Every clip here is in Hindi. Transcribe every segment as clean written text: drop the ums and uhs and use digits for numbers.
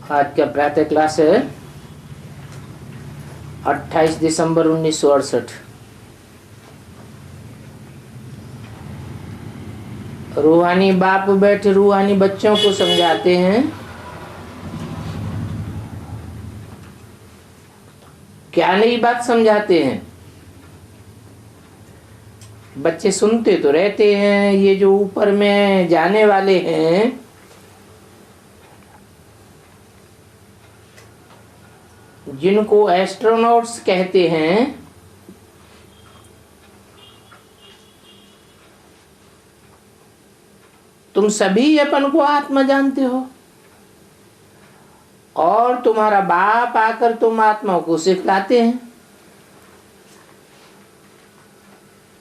आज का प्रातः क्लास है 28 दिसंबर 1968। रूहानी बाप बैठे रूहानी बच्चों को समझाते हैं। क्या नई बात समझाते हैं? बच्चे सुनते तो रहते हैं। ये जो ऊपर में जाने वाले हैं, जिनको एस्ट्रोनॉट्स कहते हैं, तुम सभी अपन को आत्मा जानते हो और तुम्हारा बाप आकर तुम आत्मा को सिखलाते हैं।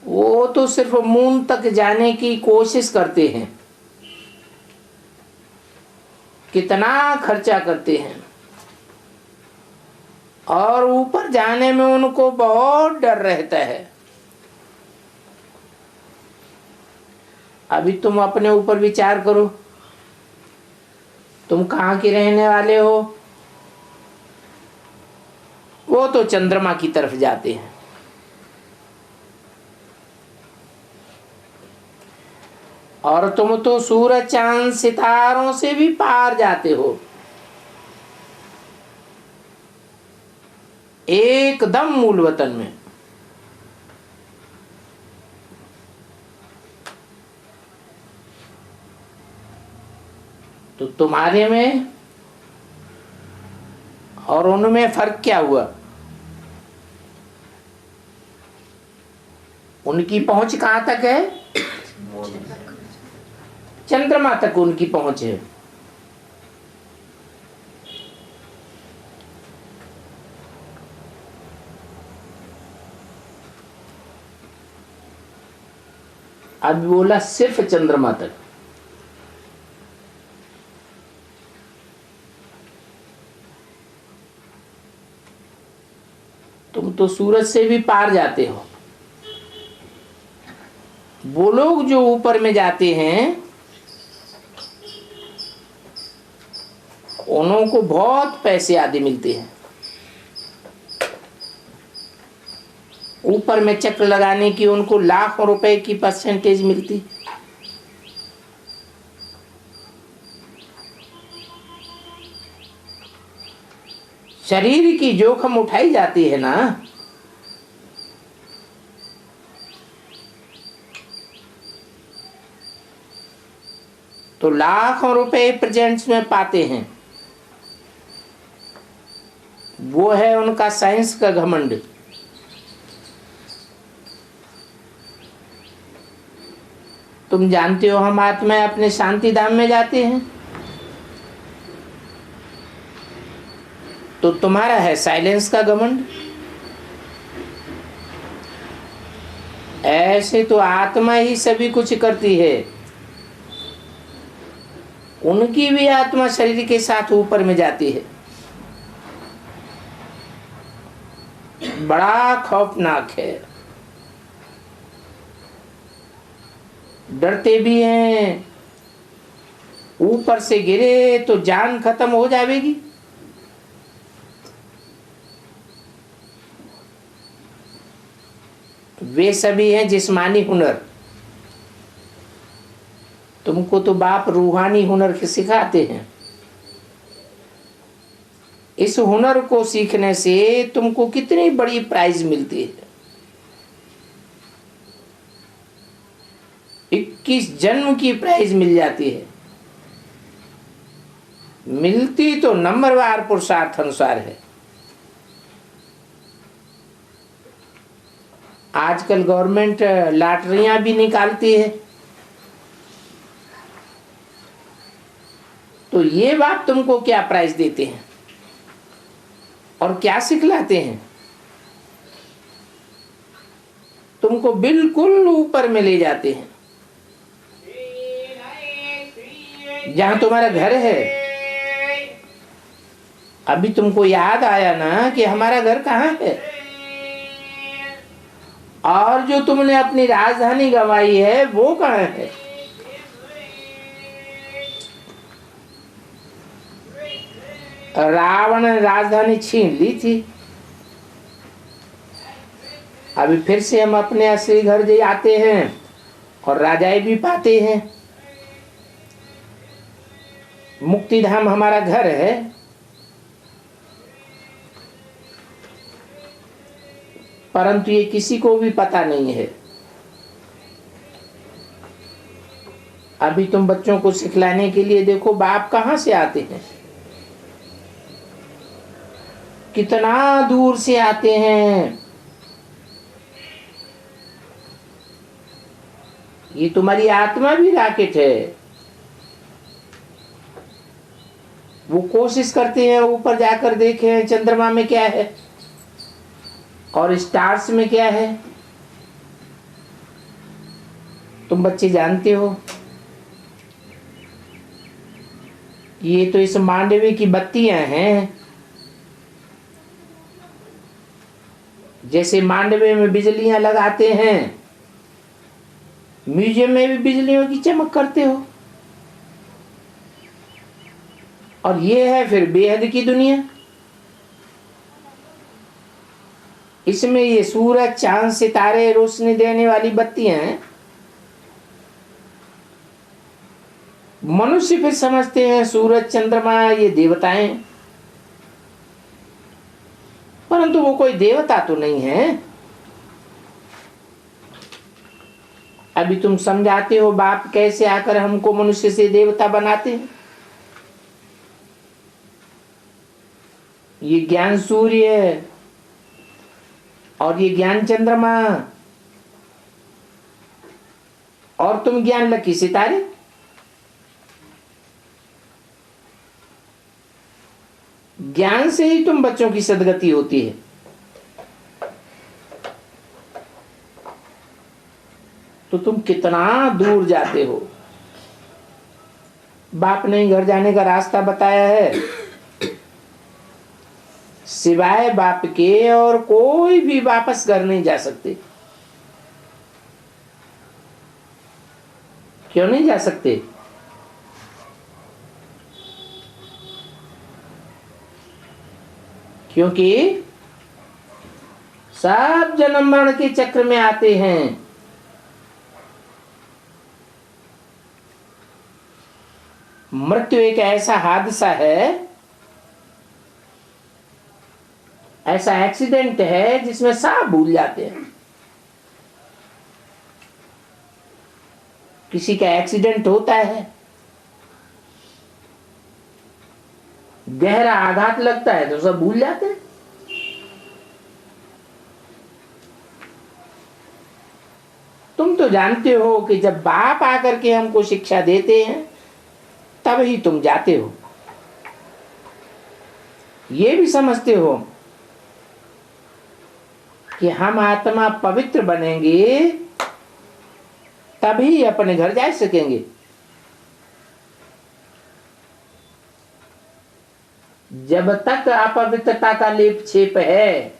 वो तो सिर्फ मून तक जाने की कोशिश करते हैं। कितना खर्चा करते हैं और ऊपर जाने में उनको बहुत डर रहता है। अभी तुम अपने ऊपर विचार करो, तुम कहाँ के रहने वाले हो? वो तो चंद्रमा की तरफ जाते हैं। और तुम तो सूरज चांद सितारों से भी पार जाते हो, एकदम मूल वतन में। तो तुम्हारे में और उनमें फर्क क्या हुआ? उनकी पहुंच कहां तक है? चंद्रमा तक उनकी पहुंच है। अब बोला सिर्फ चंद्रमा तक। तुम तो सूरज से भी पार जाते हो। वो लोग जो ऊपर में जाते हैं, उनको बहुत पैसे आदि मिलते हैं। ऊपर में चक्र लगाने की उनको लाखों रुपए की परसेंटेज मिलती। शरीर की जोखिम उठाई जाती है ना। तो लाखों रुपए प्रेजेंट्स में पाते हैं। वो है उनका साइंस का घमंड। तुम जानते हो हम आत्मा अपने शांति धाम में जाते हैं, तो तुम्हारा है साइलेंस का घमंड। ऐसे तो आत्मा ही सभी कुछ करती है। उनकी भी आत्मा शरीर के साथ ऊपर में जाती है। बड़ा खौफनाक है। डरते भी हैं, ऊपर से गिरे तो जान खत्म हो जाएगी। वे सभी हैं जिस्मानी हुनर। तुमको तो बाप रूहानी हुनर सिखाते हैं। इस हुनर को सीखने से तुमको कितनी बड़ी प्राइज मिलती है। 21 जन्म की प्राइज मिल जाती है। मिलती तो नंबरवार पुरुषार्थ अनुसार है। आजकल गवर्नमेंट लॉटरियां भी निकालती है। तो ये बात तुमको क्या प्राइज देते हैं और क्या सिखलाते हैं? तुमको बिल्कुल ऊपर में ले जाते हैं, जहां तुम्हारा घर है। अभी तुमको याद आया ना कि हमारा घर कहाँ है, और जो तुमने अपनी राजधानी गंवाई है वो कहाँ है? रावण ने राजधानी छीन ली थी। अभी फिर से हम अपने असली घर जे आते हैं और राजाई भी पाते हैं। मुक्ति धाम हमारा घर है। परंतु ये किसी को भी पता नहीं है। अभी तुम बच्चों को सिखलाने के लिए देखो बाप कहाँ से आते हैं, कितना दूर से आते हैं। ये तुम्हारी आत्मा भी रॉकेट है। वो कोशिश करते हैं ऊपर जाकर देखें चंद्रमा में क्या है और स्टार्स में क्या है। तुम बच्चे जानते हो ये तो इस मांडवे की बत्तियां हैं। जैसे मांडवे में बिजलियां लगाते हैं, म्यूजियम में भी बिजलियों की चमक करते हो। और ये है फिर बेहद की दुनिया। इसमें ये सूरज चांद सितारे रोशनी देने वाली बत्तियां हैं। मनुष्य फिर समझते हैं सूरज चंद्रमा ये देवताएं, परंतु वो कोई देवता तो नहीं है। अभी तुम समझाते हो बाप कैसे आकर हमको मनुष्य से देवता बनाते हैं। ये ज्ञान सूर्य और ये ज्ञान चंद्रमा और तुम ज्ञान लकी सितारे। ज्ञान से ही तुम बच्चों की सदगति होती है। तो तुम कितना दूर जाते हो। बाप ने घर जाने का रास्ता बताया है। सिवाय बाप के और कोई भी वापस घर नहीं जा सकते। क्यों नहीं जा सकते? क्योंकि सब जन्म मरण के चक्र में आते हैं। मृत्यु एक ऐसा हादसा है, ऐसा एक्सीडेंट है जिसमें सब भूल जाते हैं। किसी का एक्सीडेंट होता है, गहरा आघात लगता है तो सब भूल जाते हैं। तुम तो जानते हो कि जब बाप आकर के हमको शिक्षा देते हैं तब ही तुम जाते हो। ये भी समझते हो कि हम आत्मा पवित्र बनेंगे तभी अपने घर जा सकेंगे। जब तक अपवित्रता का लेप छेप है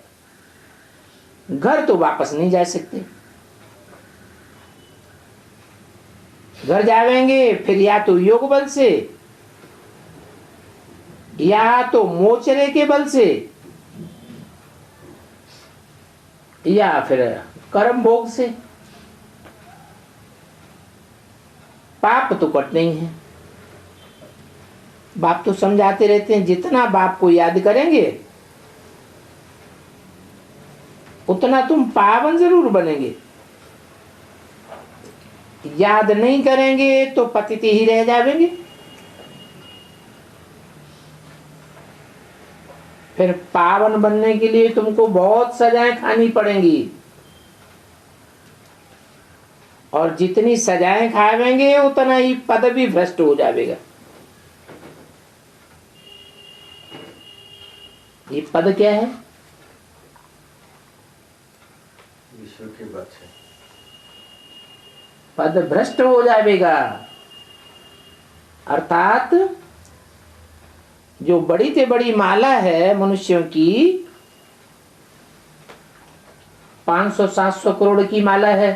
घर तो वापस नहीं जा सकते। घर जावेंगे फिर या तो योग बल से या तो मोचरे के बल से या फिर कर्म भोग से। पाप तो कट नहीं है। बाप तो समझाते रहते हैं जितना बाप को याद करेंगे उतना तुम पावन जरूर बनेंगे। याद नहीं करेंगे तो पतित ही रह जाएंगे। फिर पावन बनने के लिए तुमको बहुत सजाएं खानी पड़ेंगी और जितनी सजाएं खावेंगे उतना ही पद भी भ्रष्ट हो जाएगा। ये पद क्या है? ईश्वर के बच्चे। पद भ्रष्ट हो जाएगा। अर्थात जो बड़ी से बड़ी माला है मनुष्यों की 500-700 करोड़ की माला है,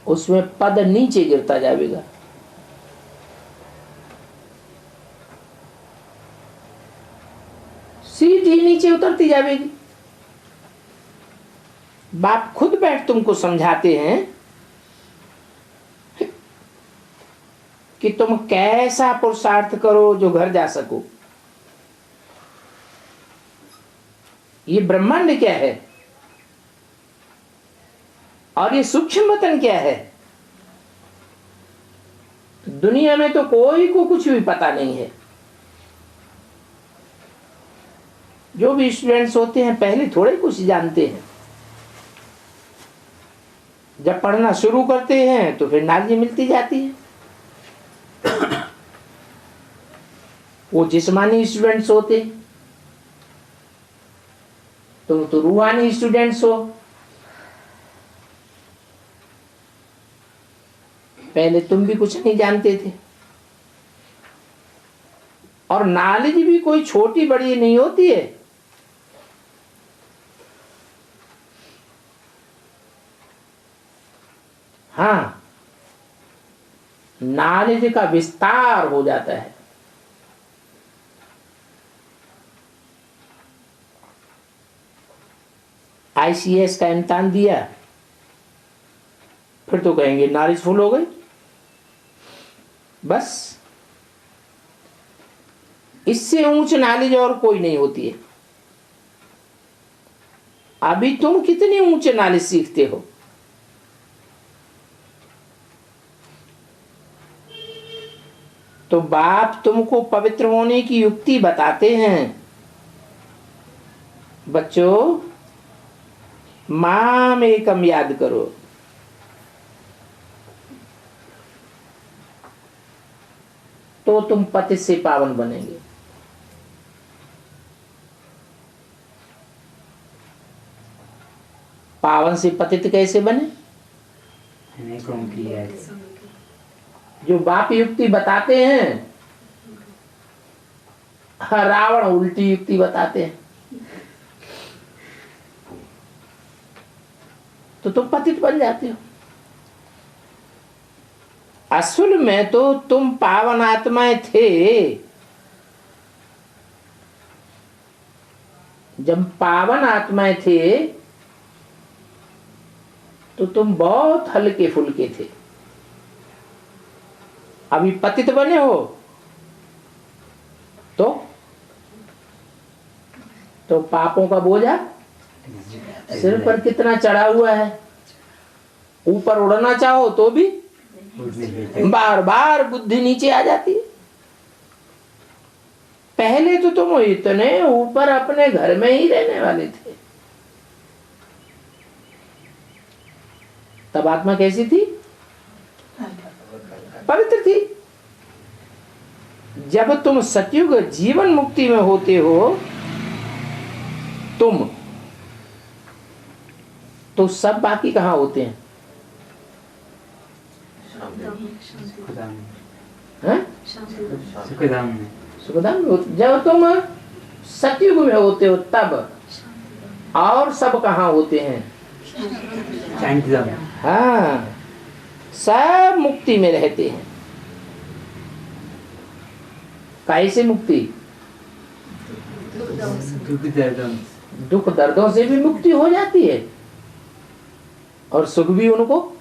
उसमें पद नीचे गिरता जाएगा। सीधी नीचे उतरती जाएगी। बाप खुद बैठ तुमको समझाते हैं कि तुम कैसा पुरुषार्थ करो जो घर जा सको। ये ब्रह्मांड क्या है और ये सूक्ष्म वतन क्या है। दुनिया में तो कोई को कुछ भी पता नहीं है। जो भी स्टूडेंट्स होते हैं पहले थोड़े कुछ जानते हैं, जब पढ़ना शुरू करते हैं तो फिर नॉलेज मिलती जाती है। वो जिस्मानी स्टूडेंट्स होते, तुम तो रूहानी स्टूडेंट्स हो। पहले तुम भी कुछ नहीं जानते थे। और नॉलेज भी कोई छोटी बड़ी नहीं होती है। हाँ, नॉलेज का विस्तार हो जाता है। ICS का इम्तिहान दिया, फिर तो कहेंगे नॉलेज फुल हो गई। बस इससे ऊंच नॉलेज और कोई नहीं होती है। अभी तुम कितनी ऊंचे नॉलेज सीखते हो। तो बाप तुमको पवित्र होने की युक्ति बताते हैं। बच्चों, माम एकम याद करो। तो तुम पति से पावन बनेंगे। पावन से पतित कैसे बने? जो बाप युक्ति बताते हैं, रावण उल्टी युक्ति बताते हैं, तो तुम पतित बन जाते हो। असल में तो तुम पावन आत्माएं थे। जब पावन आत्माएं थे तो तुम बहुत हल्के फुल्के थे। अभी पतित बने हो तो पापों का बोझा सिर पर कितना चढ़ा हुआ है। ऊपर उड़ना चाहो तो भी बार बार बुद्धि नीचे आ जाती है। पहले तो तुम इतने ऊपर अपने घर में ही रहने वाले थे। तब आत्मा कैसी थी? पवित्र थी। जब तुम सतयुग जीवन मुक्ति में होते हो तुम, तो सब बाकी कहां होते हैं? सुखधाम में। जब तुम सतयुग में होते हो तब, और सब कहां होते हैं? हाँ, सब मुक्ति में रहते हैं। कैसे मुक्ति? दुख दर्दों से भी मुक्ति हो जाती है और सुख भी उनको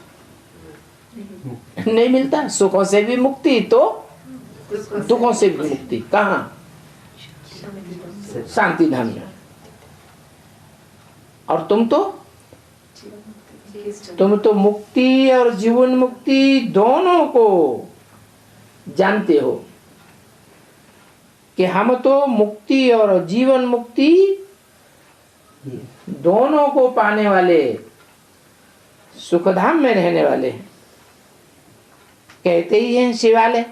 नहीं मिलता। सुखों से भी मुक्ति तो दुखों से भी मुक्ति कहाँ? शांति धाम में। और तुम तो मुक्ति और जीवन मुक्ति दोनों को जानते हो कि हम तो मुक्ति और जीवन मुक्ति दोनों को पाने वाले, सुखधाम में रहने वाले हैं। कहते ही हैं शिवालय।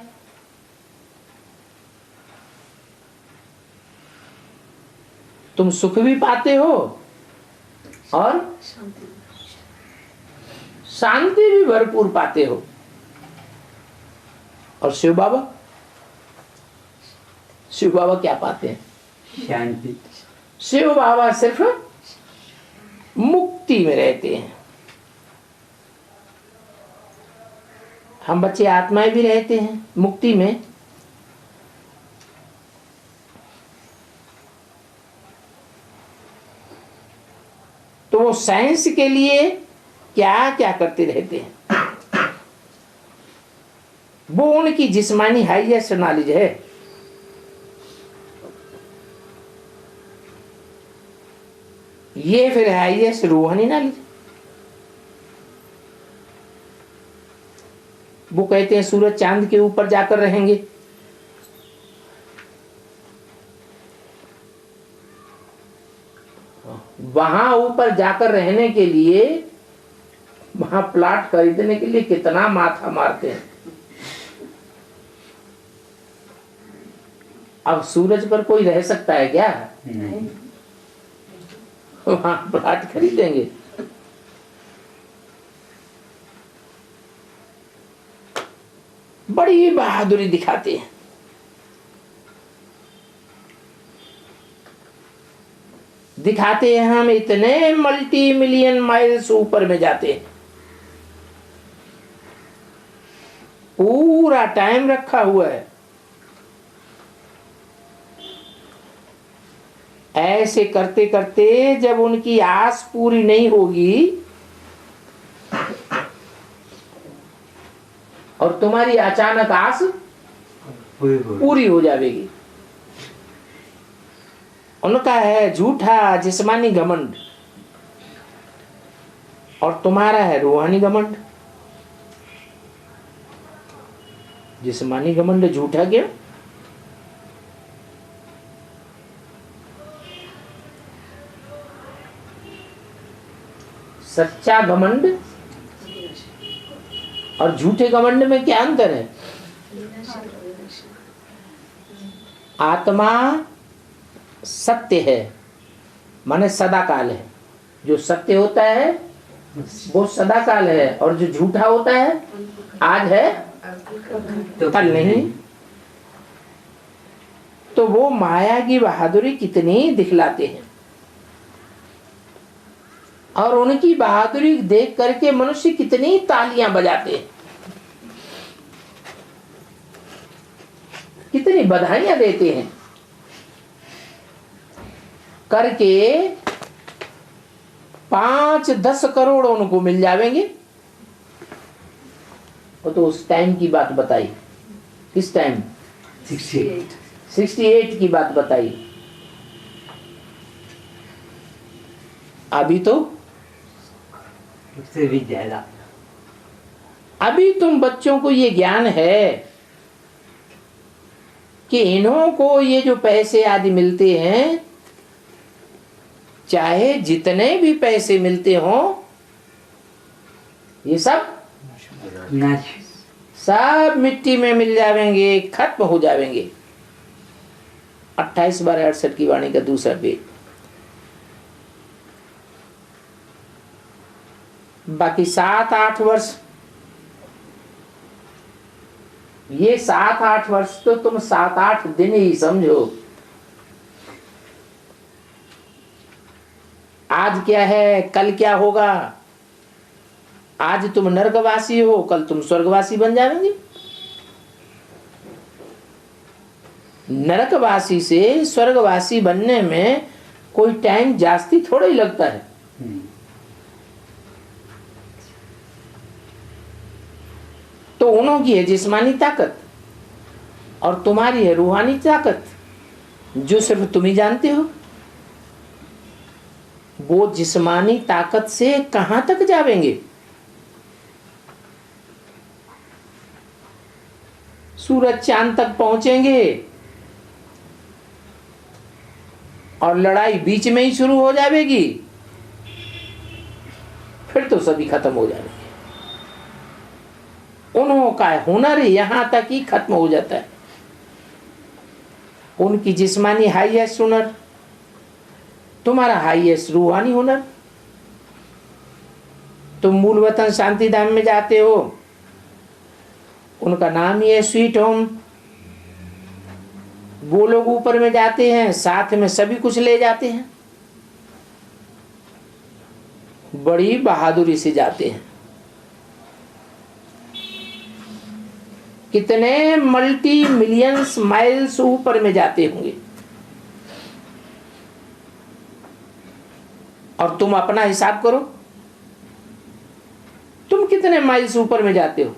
तुम सुख भी पाते हो और शांति भी भरपूर पाते हो। और शिव बाबा क्या पाते हैं? शांति। शिव बाबा सिर्फ मुक्ति में रहते हैं। हम बच्चे आत्माएं भी रहते हैं मुक्ति में। वो साइंस के लिए क्या क्या करते रहते हैं। वो उनकी जिस्मानी हाईएस्ट नॉलेज है। ये फिर हाईएस्ट रूहानी नॉलेज। वो कहते हैं सूरज चांद के ऊपर जाकर रहेंगे। वहां ऊपर जाकर रहने के लिए, वहां प्लाट खरीदने के लिए कितना माथा मारते हैं। अब सूरज पर कोई रह सकता है क्या? नहीं। वहां प्लाट खरीदेंगे। बड़ी बहादुरी दिखाते हैं। दिखाते हैं हम इतने मल्टी मिलियन माइल्स ऊपर में जाते हैं। पूरा टाइम रखा हुआ है। ऐसे करते करते जब उनकी आस पूरी नहीं होगी और तुम्हारी अचानक आस पूरी हो जाएगी। उनका है झूठा जिस्मानी घमंड और तुम्हारा है रूहानी घमंड। जिस्मानी घमंड झूठा क्यों? सच्चा घमंड और झूठे घमंड में क्या अंतर है? आत्मा सत्य है, माने सदाकाल है। जो सत्य होता है वो सदाकाल है, और जो झूठा होता है आज है कल नहीं। तो वो माया की बहादुरी कितनी दिखलाते हैं, और उनकी बहादुरी देख करके मनुष्य कितनी तालियां बजाते हैं, कितनी बधाइयां देते हैं। करके 5-10 करोड़ उनको मिल जाएंगे। वो तो उस टाइम की बात बताई। किस टाइम? 68 की बात बताई। अभी तो उससे भी ज्यादा। अभी तुम बच्चों को ये ज्ञान है कि इन्हों को ये जो पैसे आदि मिलते हैं, चाहे जितने भी पैसे मिलते हों, ये सब मिट्टी में मिल जाएंगे, खत्म हो जाएंगे। 28/68 की वाणी का दूसरा पेज। बाकी 7-8 वर्ष, ये 7-8 वर्ष तो तुम 7-8 दिन ही समझो। आज क्या है, कल क्या होगा। आज तुम नरकवासी हो, कल तुम स्वर्गवासी बन जाएंगे। नरकवासी से स्वर्गवासी बनने में कोई टाइम जास्ती थोड़ा ही लगता है। तो उन्हों की है जिस्मानी ताकत और तुम्हारी है रूहानी ताकत, जो सिर्फ तुम ही जानते हो। वो जिस्मानी ताकत से कहां तक जाएंगे? सूरज चांद तक पहुंचेंगे और लड़ाई बीच में ही शुरू हो जाएगी, फिर तो सभी खत्म हो जाएंगे। उन्हों का हुनर यहां तक ही खत्म हो जाता है। उनकी जिस्मानी हाईएस्ट हुनर, तुम्हारा हाईएस्ट रूहानी हुनर। तुम मूल वतन शांति धाम में जाते हो, उनका नाम ही है स्वीट होम। वो लोग ऊपर में जाते हैं, साथ में सभी कुछ ले जाते हैं, बड़ी बहादुरी से जाते हैं। कितने मल्टी मिलियंस माइल्स ऊपर में जाते होंगे। और तुम अपना हिसाब करो, तुम कितने माइल्स ऊपर में जाते हो,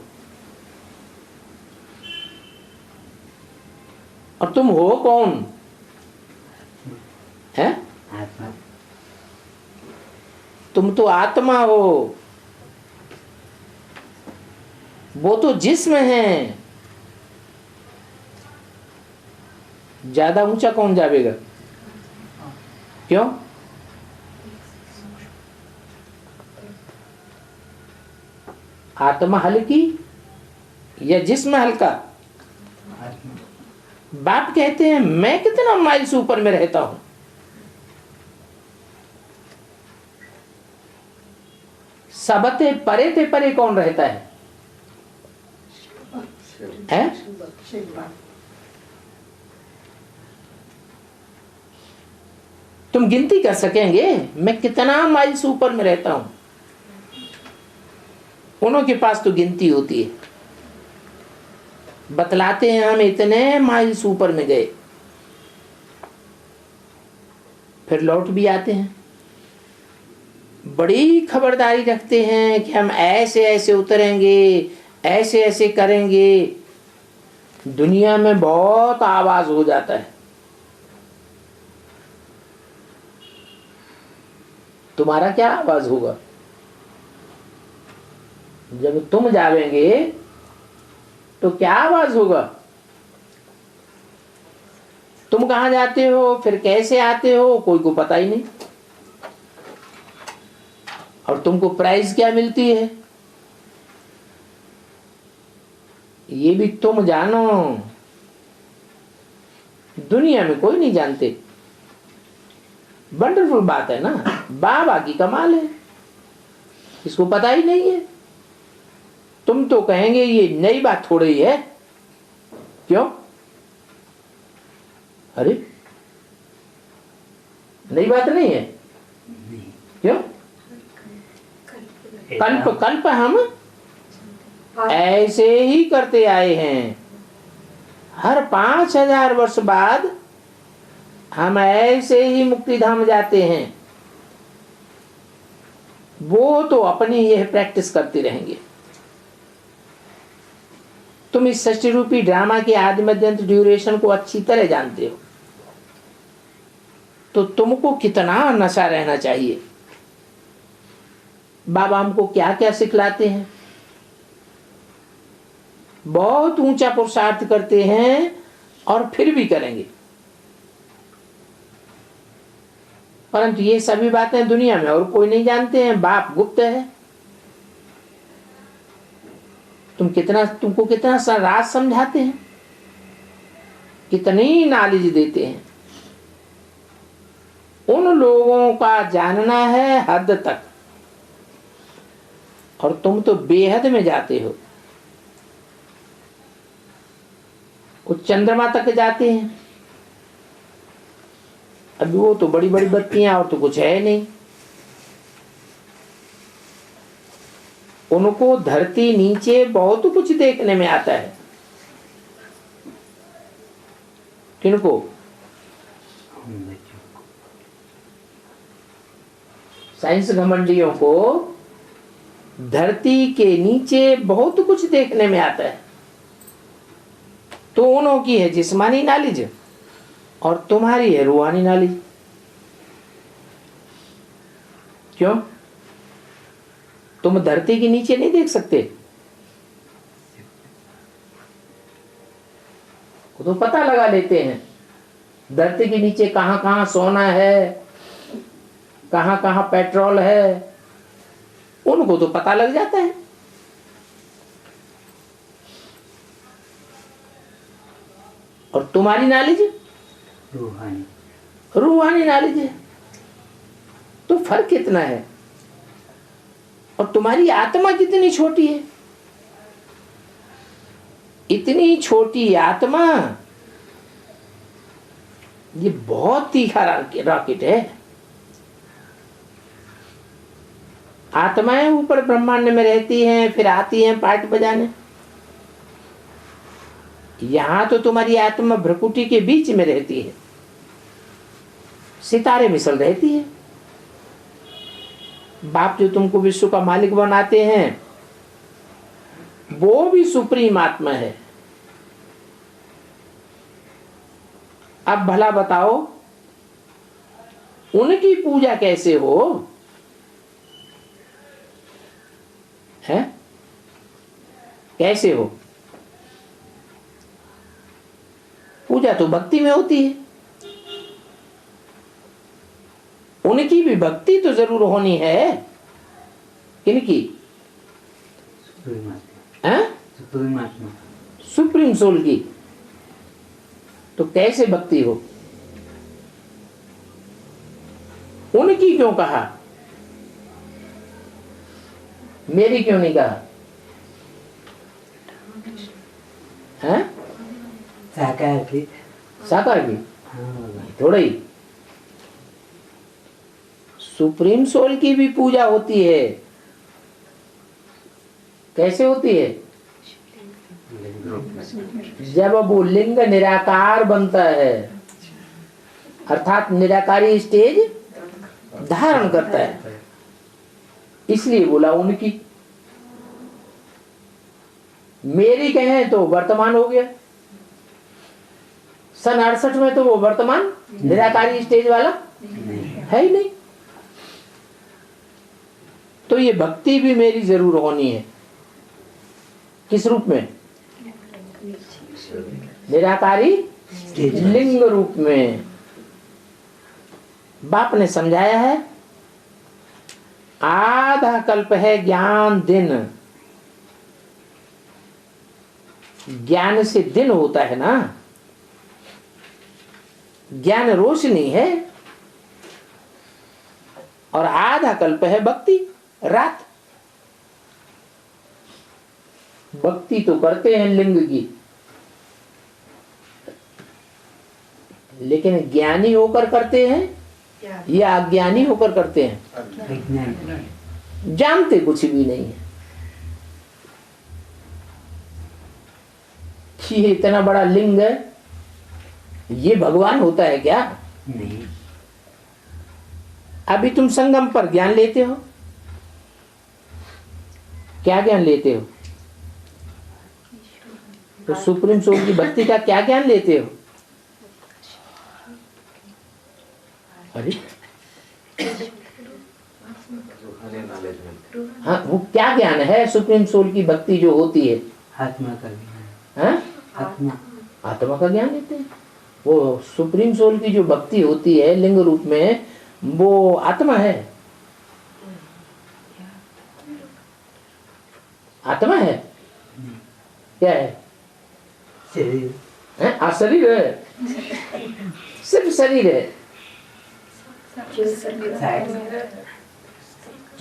और तुम हो कौन है? आत्मा। तुम तो आत्मा हो, वो तो जिस्म है। ज्यादा ऊंचा कौन जावेगा? क्यों? आत्मा हल्की या जिस्म हल्का? बाप कहते हैं मैं कितना माइल्स ऊपर में रहता हूं। सबते परे ते परे कौन रहता है? तुम गिनती कर सकेंगे मैं कितना माइल्स ऊपर में रहता हूं? उनके पास तो गिनती होती है, बतलाते हैं हम इतने माइल्स ऊपर में गए, फिर लौट भी आते हैं। बड़ी खबरदारी रखते हैं कि हम ऐसे ऐसे उतरेंगे, ऐसे ऐसे करेंगे। दुनिया में बहुत आवाज हो जाता है। तुम्हारा क्या आवाज होगा जब तुम जावेंगे? तो क्या आवाज होगा? तुम कहां जाते हो, फिर कैसे आते हो, कोई को पता ही नहीं। और तुमको प्राइज क्या मिलती है ये भी तुम जानो, दुनिया में कोई नहीं जानते। वंडरफुल बात है ना, बाबा की कमाल है, इसको पता ही नहीं है। तुम तो कहेंगे ये नई बात थोड़ी ही है। क्यों? अरे नई बात नहीं है। क्यों? कल्प कल्प हम ऐसे ही करते आए हैं। हर 5000 वर्ष बाद हम ऐसे ही मुक्ति धाम जाते हैं। वो तो अपनी यह प्रैक्टिस करते रहेंगे। तुम इस सृष्टि रूपी ड्रामा के आदि मध्य अंत ड्यूरेशन को अच्छी तरह जानते हो, तो तुमको कितना नशा रहना चाहिए। बाबा हमको क्या क्या सिखलाते हैं, बहुत ऊंचा पुरुषार्थ करते हैं और फिर भी करेंगे, परंतु ये सभी बातें दुनिया में और कोई नहीं जानते हैं। बाप गुप्त है। तुमको कितना राज समझाते हैं, कितनी नॉलेज देते हैं। उन लोगों का जानना है हद तक, और तुम तो बेहद में जाते हो। वो चंद्रमा तक जाते हैं, अभी वो तो बड़ी बड़ी बत्तियां और तो कुछ है नहीं। उनको धरती नीचे बहुत कुछ देखने में आता है। किनको? साइंस घमंडियों को धरती के नीचे बहुत कुछ देखने में आता है। तो उन्हों की है जिस्मानी नॉलेज और तुम्हारी है रूहानी नॉलेज। क्यों? तुम धरती के नीचे नहीं देख सकते? वो तो पता लगा लेते हैं धरती के नीचे कहां कहां सोना है, कहां कहां पेट्रोल है, उनको तो पता लग जाता है। और तुम्हारी नॉलेज रूहानी नॉलेज है। तो फर्क कितना है? और तुम्हारी आत्मा कितनी छोटी है। इतनी छोटी आत्मा, ये बहुत तीखा रॉकेट है। आत्माएं ऊपर ब्रह्मांड में रहती हैं, फिर आती हैं पार्ट बजाने। यहां तो तुम्हारी आत्मा भ्रकुटी के बीच में रहती है, सितारे मिसल रहती है। बाप जो तुमको विश्व का मालिक बनाते हैं वो भी सुप्रीम आत्मा है। अब भला बताओ उनकी पूजा कैसे हो है? कैसे हो? पूजा तो भक्ति में होती है। उनकी भी भक्ति तो जरूर होनी है। किनकी? सुप्रीम सोल की। तो कैसे भक्ति हो? उनकी क्यों कहा, मेरी क्यों नहीं कहा? हैं? साकार की। साकार की थोड़ा ही। सुप्रीम सोल की भी पूजा होती है। कैसे होती है? जब वो लिंग निराकार बनता है, अर्थात निराकारी स्टेज धारण करता है, इसलिए बोला उनकी। मेरी कहें तो वर्तमान हो गया। सन 68 में तो वो वर्तमान निराकारी स्टेज वाला है ही नहीं। तो ये भक्ति भी मेरी जरूर होनी है। किस रूप में? निराकारी लिंग रूप में। बाप ने समझाया है आधा कल्प है ज्ञान दिन। ज्ञान से दिन होता है ना, ज्ञान रोशनी है, और आधा कल्प है भक्ति रात। भक्ति तो करते हैं लिंग की, लेकिन ज्ञानी होकर करते हैं या अज्ञानी होकर करते हैं? जानते कुछ भी नहीं है कि ये इतना बड़ा लिंग है, ये भगवान होता है क्या? नहीं। अभी तुम संगम पर ज्ञान लेते हो, क्या ज्ञान लेते हो? तो सुप्रीम सोल की भक्ति का क्या ज्ञान लेते हो? अरे हाँ, वो क्या ज्ञान है? सुप्रीम सोल की भक्ति जो होती है आत्मा का ज्ञान। हाँ? आत्मा का ज्ञान लेते हैं। वो सुप्रीम सोल की जो भक्ति होती है लिंग रूप में, वो आत्मा है। आत्मा है क्या है? शरीर है? शरीर है, सिर्फ शरीर है।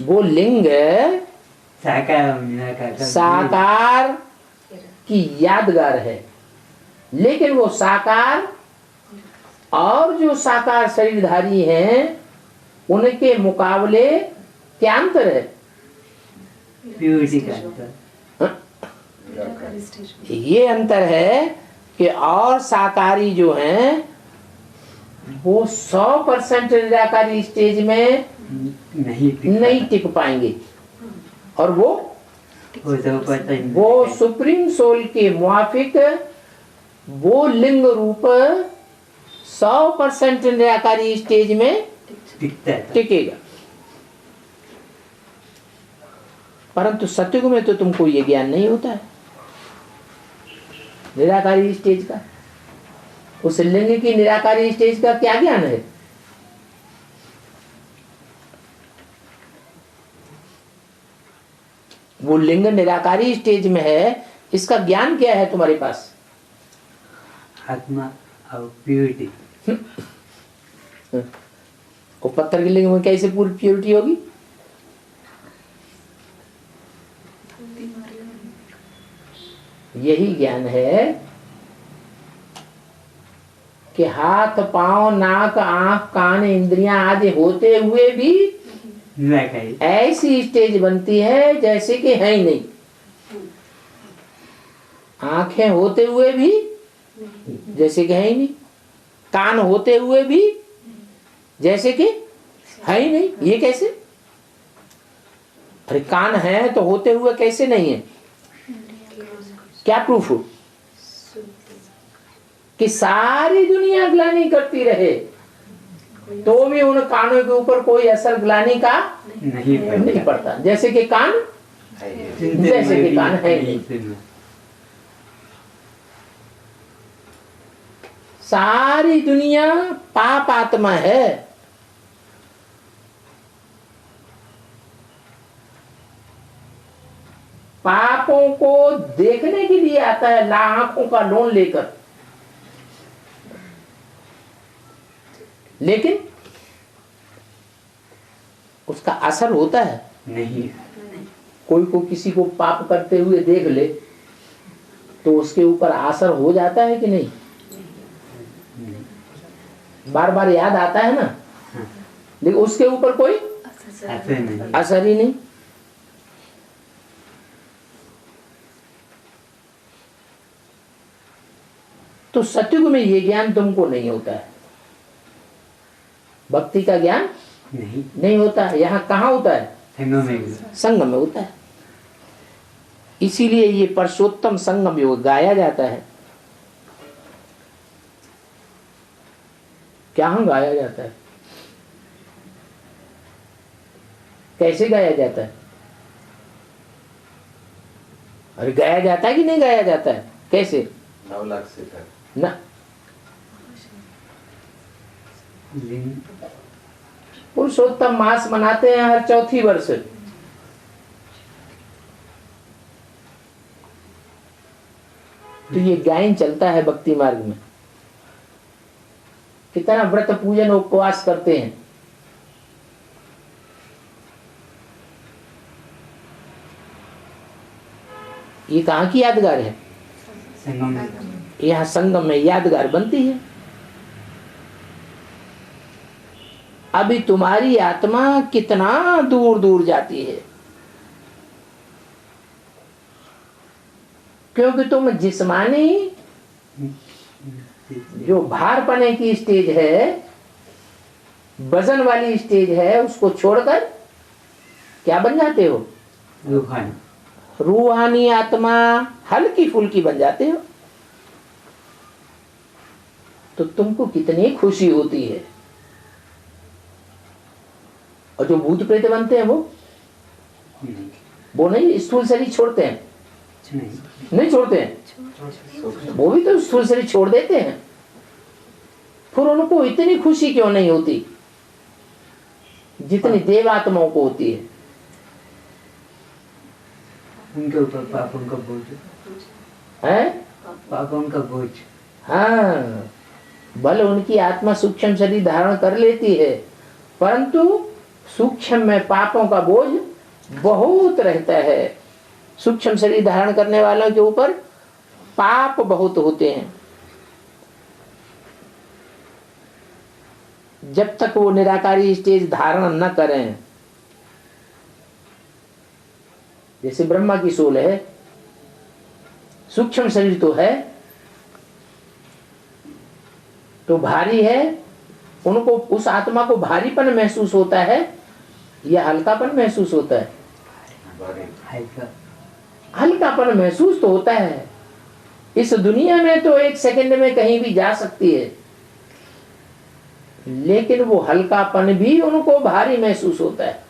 वो लिंग साकार की यादगार है, लेकिन वो साकार और जो साकार शरीरधारी हैं उनके मुकाबले क्या अंतर है? प्योरिटी का अंतर। ये अंतर है कि और साकारी जो हैं वो 100% निराकारी स्टेज में नहीं टिक पाएंगे, और वो सुप्रीम सोल के मुआफिक वो लिंग रूप 100% निराकारी स्टेज में टिकेगा। परंतु सत्युग में तो तुमको ये ज्ञान नहीं होता है निराकारी स्टेज का। उस लिंग की निराकारी स्टेज का क्या ज्ञान है? वो लिंग निराकारी स्टेज में है, इसका ज्ञान क्या है तुम्हारे पास? आत्मा और प्योरिटी। वो पत्थर के लिंग में कैसे पूरी प्योरिटी होगी? यही ज्ञान है कि हाथ पांव नाक आंख कान इंद्रियां आदि होते हुए भी ऐसी स्टेज बनती है जैसे कि है ही नहीं। आंखें होते हुए भी जैसे कि है ही नहीं, कान होते हुए भी जैसे कि है ही नहीं। ये कैसे? अरे कान है तो होते हुए कैसे नहीं है? क्या प्रूफ हो कि सारी दुनिया ग्लानि करती रहे तो भी उन कानों के ऊपर कोई असर ग्लानि का नहीं पड़ता? जैसे कि कान जैसे कि कान है नहीं। सारी दुनिया पाप आत्मा है। पापों को देखने के लिए आता है आंखों का लोन लेकर, लेकिन उसका असर होता है नहीं। कोई को किसी को पाप करते हुए देख ले तो उसके ऊपर असर हो जाता है कि नहीं? बार बार याद आता है ना, लेकिन उसके ऊपर कोई असर ही नहीं। तो सतयुग में ये ज्ञान तुमको नहीं होता है, भक्ति का ज्ञान नहीं होता है। यहाँ कहाँ होता है? संगम में होता है। इसीलिए ये परसोत्तम संगम योग गाया जाता है। क्या गाया जाता है? कैसे गाया जाता है? अरे गाया जाता है कि नहीं गाया जाता है? कैसे? 9 लाख से ना पुरुषोत्तम मास मनाते हैं हर चौथी वर्ष। तो ये गायन चलता है भक्ति मार्ग में। कितना व्रत पूजन उपवास करते हैं। ये कहाँ की यादगार है? यहाँ संगम में यादगार बनती है। अभी तुम्हारी आत्मा कितना दूर दूर जाती है, क्योंकि तुम जिस्मानी जो भार पने की स्टेज है, वजन वाली स्टेज है, उसको छोड़कर क्या बन जाते हो? रूहानी आत्मा हल्की फुल्की बन जाते हो। तो तुमको कितनी खुशी होती है। और जो भूत प्रेत बनते हैं वो नहीं स्थूल शरीर छोड़ते हैं? नहीं छोड़ते हैं। वो भी तो स्थूल शरीर छोड़ देते हैं। फिर उनको इतनी खुशी क्यों नहीं होती जितनी देवात्माओं को होती है? उनके ऊपर पापों का बोझ है, पापों का बोझ। हाँ, भले उनकी आत्मा सूक्ष्म शरीर धारण कर लेती है, परंतु सूक्ष्म में पापों का बोझ बहुत रहता है। सूक्ष्म शरीर धारण करने वालों के ऊपर पाप बहुत होते हैं। जब तक वो निराकारी स्टेज धारण न करें, जैसे ब्रह्मा की सोल है, सूक्ष्म शरीर तो है, तो भारी है, उनको उस आत्मा को भारीपन महसूस होता है या हल्कापन महसूस होता है? हल्कापन महसूस तो होता है। इस दुनिया में तो 1 सेकंड में कहीं भी जा सकती है, लेकिन वो हल्कापन भी उनको भारी महसूस होता है,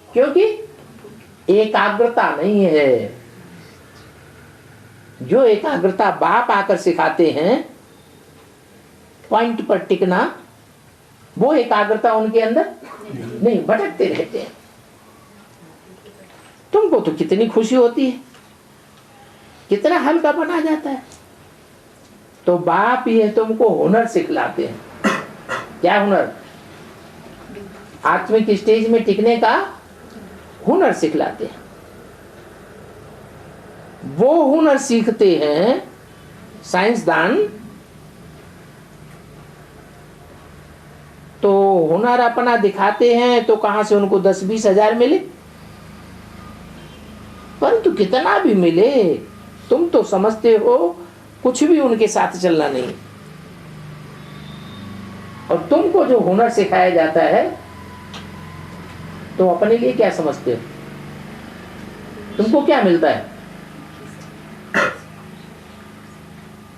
क्योंकि एकाग्रता नहीं है। जो एकाग्रता बाप आकर सिखाते हैं, पॉइंट पर टिकना, वो एकाग्रता उनके अंदर नहीं, भटकते रहते हैं। तुमको तो कितनी खुशी होती है, कितना हल्कापन आ जाता है। तो बाप ये तुमको हुनर सिखलाते हैं। क्या हुनर? आत्मिक स्टेज में टिकने का हुनर सिखलाते हैं। वो हुनर सीखते हैं साइंसदान, तो हुनर अपना दिखाते हैं तो कहां से उनको 10-20 हजार मिले, परंतु कितना भी मिले, तुम तो समझते हो कुछ भी उनके साथ चलना नहीं। और तुमको जो हुनर सिखाया जाता है तो अपने लिए क्या समझते हो? तुमको क्या मिलता है?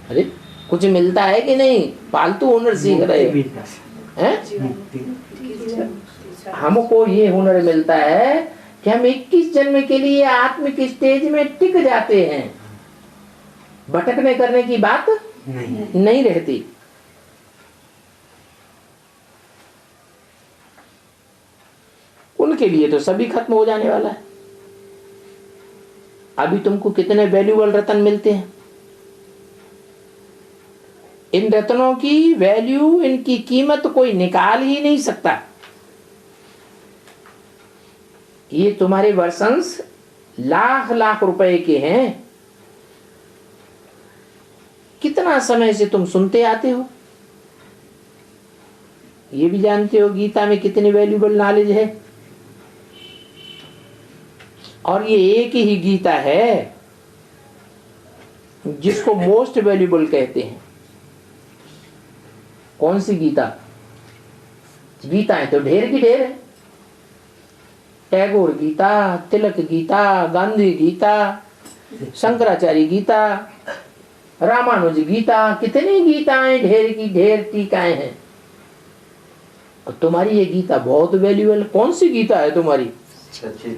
अरे कुछ मिलता है कि नहीं? फालतू हुनर सीख रहे हो मिलता हैं? मुक्ति। हमको ये हुनर मिलता है कि हम 21 जन्म के लिए आत्मिक स्टेज में टिक जाते हैं, भटकने करने की बात नहीं रहती। उनके लिए तो सभी खत्म हो जाने वाला है। अभी तुमको कितने वैल्यूएबल रत्न मिलते हैं। इन रत्नों की वैल्यू, इनकी कीमत कोई निकाल ही नहीं सकता। ये तुम्हारे वर्षंस लाख लाख रुपए के हैं। कितना समय से तुम सुनते आते हो, ये भी जानते हो गीता में कितनी वैल्यूएबल नॉलेज है। और ये एक ही गीता है जिसको मोस्ट वैल्यूएबल कहते हैं। कौन सी गीता? गीताएं तो ढेर की ढेर है। टैगोर गीता, तिलक गीता, गांधी गीता, शंकराचार्य गीता, रामानुज गीता, कितनी गीताएं ढेर की ढेर टीकाएं हैं। और तुम्हारी ये गीता बहुत वैल्यूएबल। कौन सी गीता है तुम्हारी? सच्ची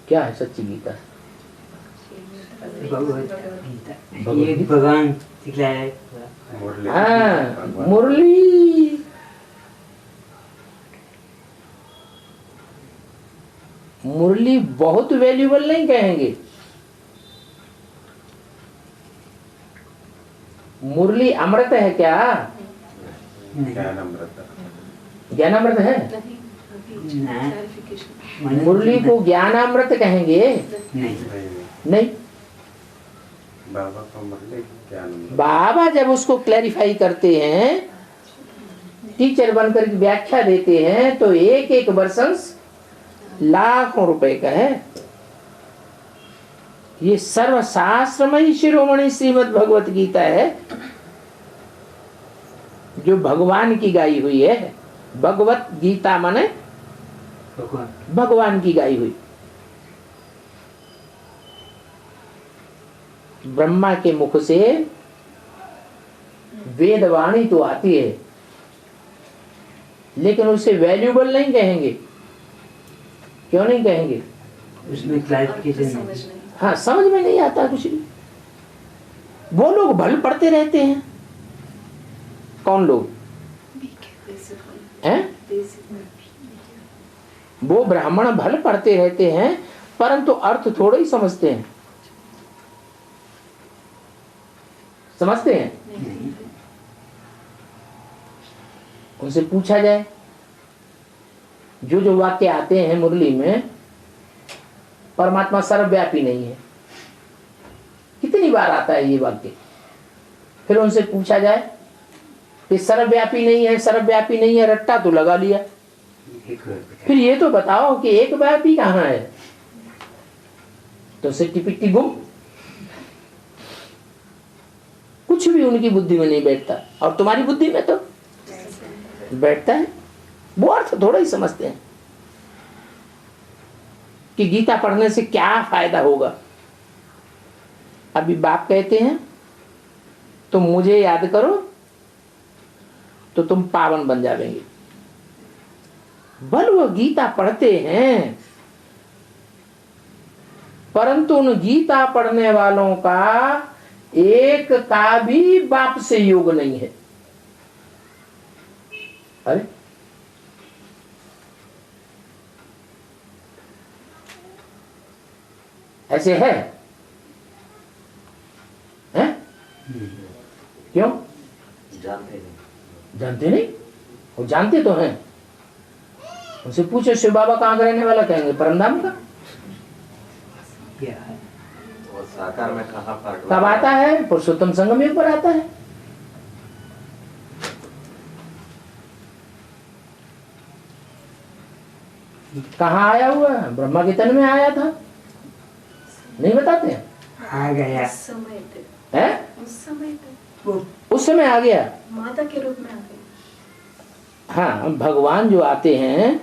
क्या है सच्ची गीता? भगवत गीता, ये भगवान सिखलाया है। हाँ, मुरली। मुरली बहुत वैल्यूएबल नहीं कहेंगे। मुरली अमृत है क्या? ज्ञानामृत है। मुरली को ज्ञानामृत कहेंगे? नहीं। बाबा का मुरली ज्ञान। बाबा जब उसको क्लैरिफाई करते हैं, टीचर बनकर की व्याख्या देते हैं, तो एक एक वर्षंस लाखों रुपए का है। ये सर्वशास्त्रमयी शिरोमणि श्रीमद् भगवत गीता है, जो भगवान की गाई हुई है। भगवत गीता माने भगवान की गाई हुई। ब्रह्मा के मुख से वेदवाणी तो आती है, लेकिन उसे वैल्यूएबल नहीं कहेंगे। क्यों नहीं कहेंगे? उसमें क्लैरिफिकेशन नहीं। हाँ, समझ में नहीं आता कुछ भी। वो लोग भल पढ़ते रहते हैं। कौन लोग हैं? वो ब्राह्मण भल पढ़ते रहते हैं, परंतु अर्थ थोड़ा ही समझते हैं। समझते हैं? उनसे पूछा जाए, जो जो वाक्य आते हैं मुरली में, परमात्मा सर्वव्यापी नहीं है, कितनी बार आता है ये वाक्य? फिर उनसे पूछा जाए कि सर्वव्यापी नहीं है, सर्वव्यापी नहीं है, रट्टा तो लगा लिया। फिर ये तो बताओ कि एक व्यापी कहाँ है? तो सिट्टी पिट्टी गुम। कुछ भी उनकी बुद्धि में नहीं बैठता, और तुम्हारी बुद्धि में तो बैठता है। वो अर्थ थोड़ा ही समझते हैं कि गीता पढ़ने से क्या फायदा होगा। अभी बाप कहते हैं तुम मुझे याद करो तो तुम पावन बन जाएंगे। भले वो गीता पढ़ते हैं, परंतु उन गीता पढ़ने वालों का एक का भी बाप से योग नहीं है। अरे ऐसे है? हैं? क्यों जानते नहीं? वो जानते तो हैं। उनसे पूछो शिव बाबा कहाँ का रहने वाला, कहेंगे परमधाम का। वो साकार में कहाँ पर कब आता है? पुरुषोत्तम संगम युग पर आता है। कहाँ आया हुआ है? ब्रह्मा के तन में आया था, नहीं बताते हैं? आ गया उस समय पे, है? उस समय आ गया, माता के रूप में आ गया। हाँ। भगवान जो आते हैं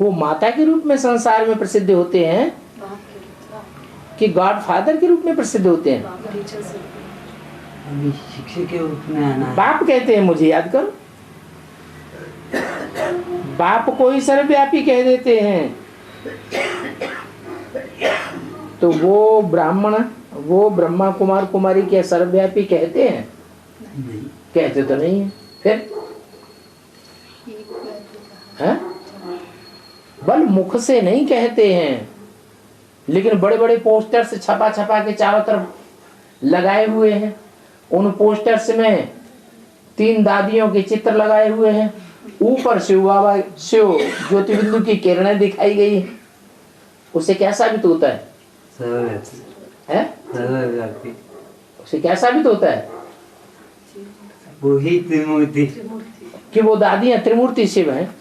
वो माता के रूप में संसार में प्रसिद्ध होते हैं बाप के रूप कि गॉड फादर के रूप में प्रसिद्ध होते हैं? बाप टीचर से अभी शिक्षक के रूप में आना है। बाप कहते हैं, मुझे याद करो, बाप को ही सर्वव्यापी कह देते हैं। तो वो ब्राह्मण, वो ब्रह्मा कुमार कुमारी क्या सर्वव्यापी कहते हैं? नहीं, कहते तो नहीं है। फिर एक व्यक्ति हैं? बल मुख से नहीं कहते हैं, लेकिन बड़े बड़े पोस्टर्स छपा छपा के चारों तरफ लगाए हुए हैं। उन पोस्टर्स में 3 दादियों के चित्र लगाए हुए हैं। ऊपर शिव बाबा, शिव ज्योति बिंदु की किरणें दिखाई गई है। उससे क्या साबित होता है? सर्वव्यापी, हैं? सर्वव्यापी, उससे क्या साबित होता है? वही त्रिमूर्ति। मूर्ति कि वो दादियां त्रिमूर्ति शिव हैं।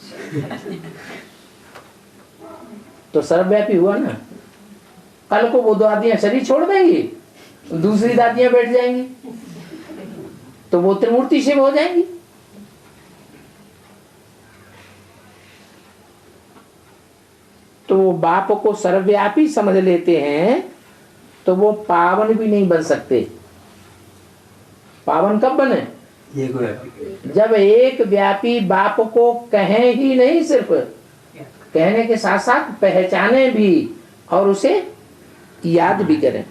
तो सर्वव्यापी हुआ ना। कल को वो दादियां शरीर छोड़ देंगी, दूसरी दादियां बैठ जाएंगी, तो वो त्रिमूर्ति शिव हो जाएंगी। तो वो बाप को सर्वव्यापी समझ लेते हैं, तो वो पावन भी नहीं बन सकते। पावन कब बने? एक व्यापी। जब एक व्यापी बाप को कहें ही नहीं, सिर्फ कहने के साथ साथ पहचाने भी और उसे याद भी करें।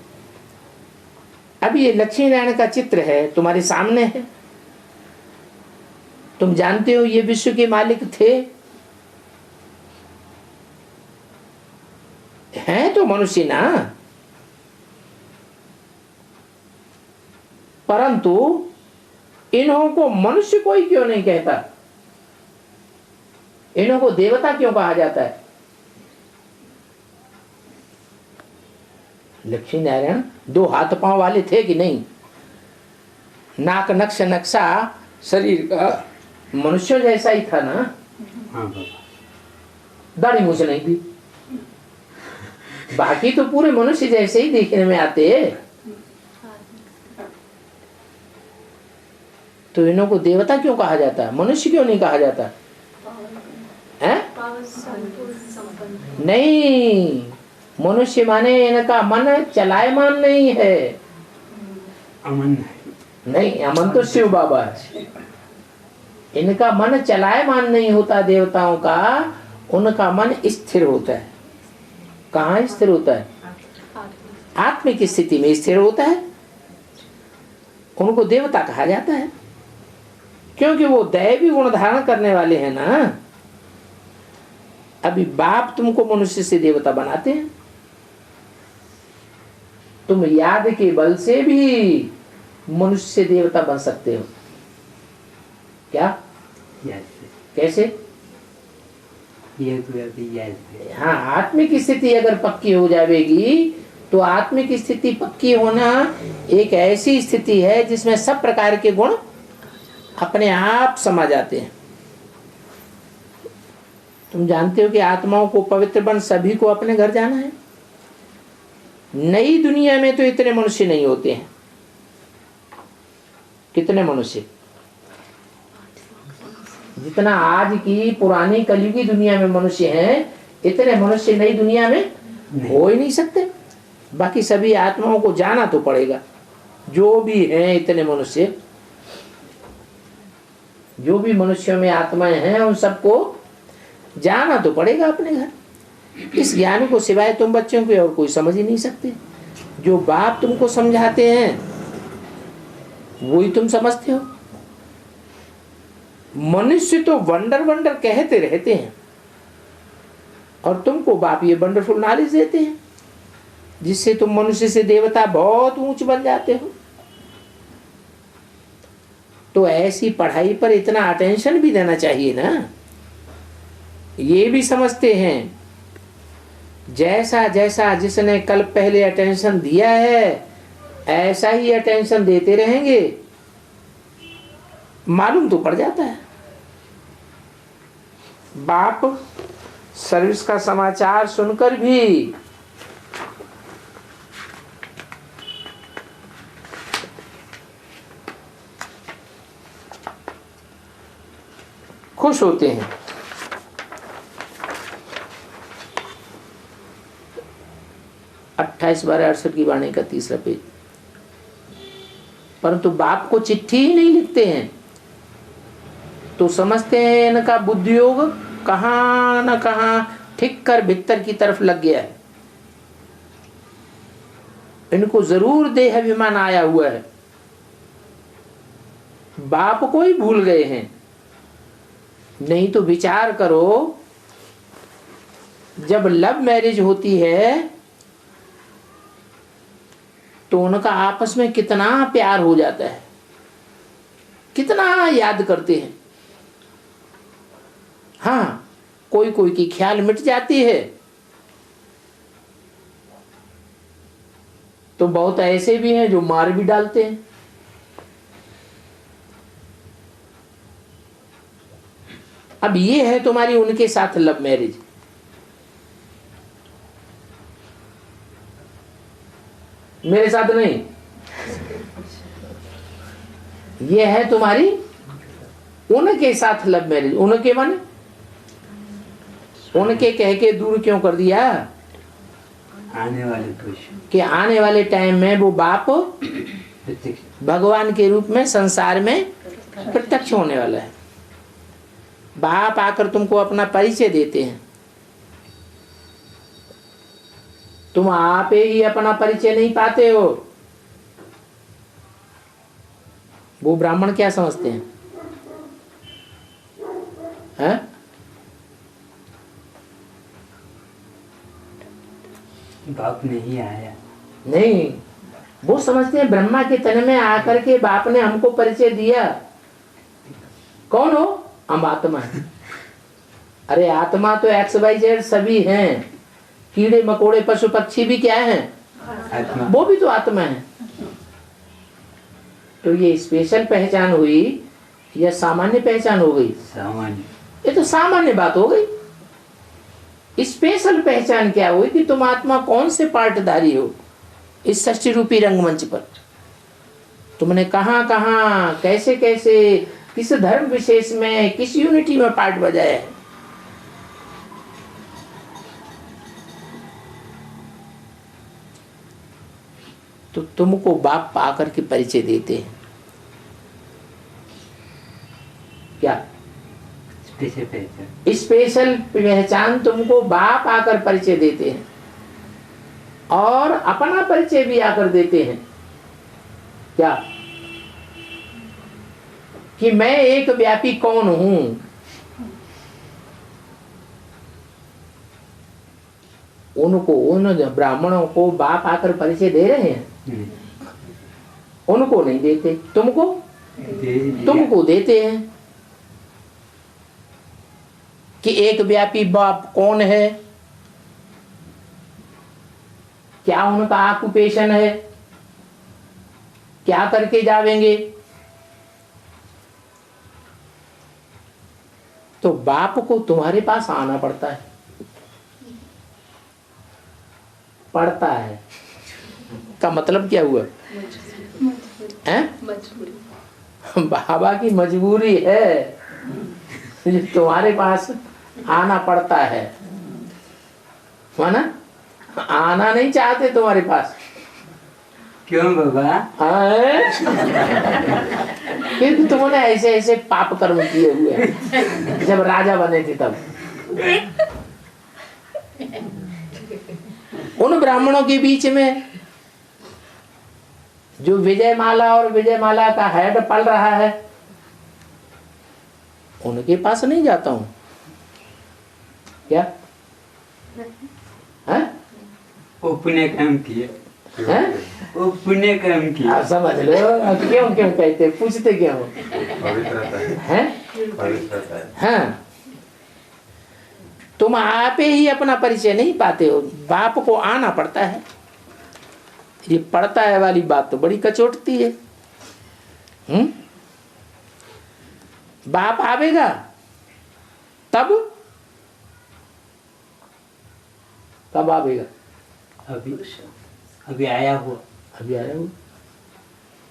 अब ये लक्ष्मी नारायण का चित्र है, तुम्हारे सामने है। तुम जानते हो ये विश्व के मालिक थे, हैं तो मनुष्य ना, परंतु इन्हों को मनुष्य कोई क्यों नहीं कहता? इन्हों को देवता क्यों कहा जाता है? लक्ष्मी नारायण 2 हाथ पांव वाले थे कि नहीं? नाक नक्शा शरीर का मनुष्य जैसा ही था ना। हाँ बाबा, दाढ़ी मूछ नहीं थी, बाकी तो पूरे मनुष्य जैसे ही देखने में आते। तो इन्हों को देवता क्यों कहा जाता है? मनुष्य क्यों नहीं कहा जाता है? नहीं, मनुष्य माने इनका मन चलायमान नहीं है। अमन है। नहीं, अमन तो शिव बाबा है। इनका मन चलायमान नहीं होता देवताओं का, उनका मन स्थिर होता है। कहाँ स्थिर होता है? आत्मिक स्थिति में स्थिर होता है। उनको देवता कहा जाता है, क्योंकि वो दैवी गुण धारण करने वाले हैं ना। अभी बाप तुमको मनुष्य से देवता बनाते हैं, तुम याद के बल से भी मनुष्य से देवता बन सकते हो। क्या? कैसे? एक व्यापी याद। हाँ, आत्मिक स्थिति अगर पक्की हो जाएगी तो आत्मिक स्थिति पक्की होना एक ऐसी स्थिति है जिसमें सब प्रकार के गुण अपने आप समा जाते हैं। तुम जानते हो कि आत्माओं को पवित्र बन सभी को अपने घर जाना है। नई दुनिया में तो इतने मनुष्य नहीं होते हैं। कितने मनुष्य? जितना आज की पुरानी कलयुगी दुनिया में मनुष्य हैं, इतने मनुष्य नई दुनिया में हो ही नहीं सकते। बाकी सभी आत्माओं को जाना तो पड़ेगा। जो भी हैं इतने मनुष्य, जो भी मनुष्यों में आत्माएं हैं, उन सबको जाना तो पड़ेगा अपने घर। इस ज्ञान को सिवाय तुम बच्चों को और कोई समझ ही नहीं सकते। जो बाप तुमको समझाते हैं वही तुम समझते हो। मनुष्य तो वंडर वंडर कहते रहते हैं और तुमको बाप ये वंडरफुल नॉलेज देते हैं, जिससे तुम मनुष्य से देवता बहुत ऊंच बन जाते हो। तो ऐसी पढ़ाई पर इतना अटेंशन भी देना चाहिए ना। ये भी समझते हैं जैसा जैसा जिसने कल पहले अटेंशन दिया है ऐसा ही अटेंशन देते रहेंगे, मालूम तो पड़ जाता है। बाप सर्विस का समाचार सुनकर भी खुश होते हैं। 28-12-68 की वाणी का 3रा पेज। परंतु बाप को चिट्ठी ही नहीं लिखते हैं तो समझते हैं इनका बुद्धि योग कहाँ न कहाँ ठीक कर भीतर की तरफ लग गया है। इनको जरूर देह अभिमान आया हुआ है, बाप को ही भूल गए हैं। नहीं तो विचार करो, जब लव मैरिज होती है तो उनका आपस में कितना प्यार हो जाता है, कितना याद करते हैं। हाँ, कोई कोई की ख्याल मिट जाती है, तो बहुत ऐसे भी हैं जो मार भी डालते हैं। अब ये है तुम्हारी उनके साथ लव मैरिज। मेरे साथ नहीं, ये है तुम्हारी उनके साथ लव मैरिज। उनके माने उनके कह के दूर क्यों कर दिया? आने वाले भविष्य कि आने वाले टाइम में वो बाप भगवान के रूप में संसार में प्रत्यक्ष होने वाला है। बाप आकर तुमको अपना परिचय देते हैं, तुम आप ही अपना परिचय नहीं पाते हो। वो ब्राह्मण क्या समझते हैं? हैं? बाप नहीं आया। नहीं, वो समझते हैं ब्रह्मा के तन में आकर के बाप ने हमको परिचय दिया। कौन हो? हम आत्मा है। अरे आत्मा तो XYZ सभी हैं, कीड़े मकोड़े पशु पक्षी भी क्या हैं? आत्मा। वो भी तो आत्मा है। तो ये स्पेशल पहचान हुई या सामान्य पहचान हो गई? सामान्य। ये तो सामान्य बात हो गई। स्पेशल पहचान क्या हुई कि तुम आत्मा कौन से पार्टधारी हो इस सृष्टि रूपी रंगमंच पर। तुमने कहां कहां कैसे कैसे किस धर्म विशेष में किस यूनिटी में पार्ट बजाया है। तो तुमको बाप पाकर के परिचय देते हैं। क्या स्पेशल पहचान तुमको बाप आकर परिचय देते हैं और अपना परिचय भी आकर देते हैं। क्या? कि मैं एक व्यापी कौन हूं। उनको उन ब्राह्मणों को बाप आकर परिचय दे रहे हैं, उनको नहीं देते। तुमको देते हैं कि एक व्यापी बाप कौन है, क्या उनका ऑक्यूपेशन है, क्या करके जावेंगे। तो बाप को तुम्हारे पास आना पड़ता है, पड़ता है का मतलब क्या हुआ? हैं? बाबा की मजबूरी है जो तुम्हारे पास आना पड़ता है, माना आना नहीं चाहते तुम्हारे पास। क्यों बाबा? क्योंकि तुमने ऐसे ऐसे पाप कर्म किए हुए हैं जब राजा बने थे तब। उन ब्राह्मणों के बीच में जो विजयमाला और विजयमाला का हेड पल रहा है, उनके पास नहीं जाता हूं। क्या है? वो पुण्य काम किए, वो पुण्य काम किए। आप समझ लो। क्यों क्यों कहते, पूछते क्यों पवित्रता है? पवित्रता है। हाँ, तुम आप ही अपना परिचय नहीं पाते हो, बाप को आना पड़ता है। ये पड़ता है वाली बात तो बड़ी कचोटती है। बाप आवेगा तब, कब आवेगा? अभी आया हुआ। अभी आया हुआ।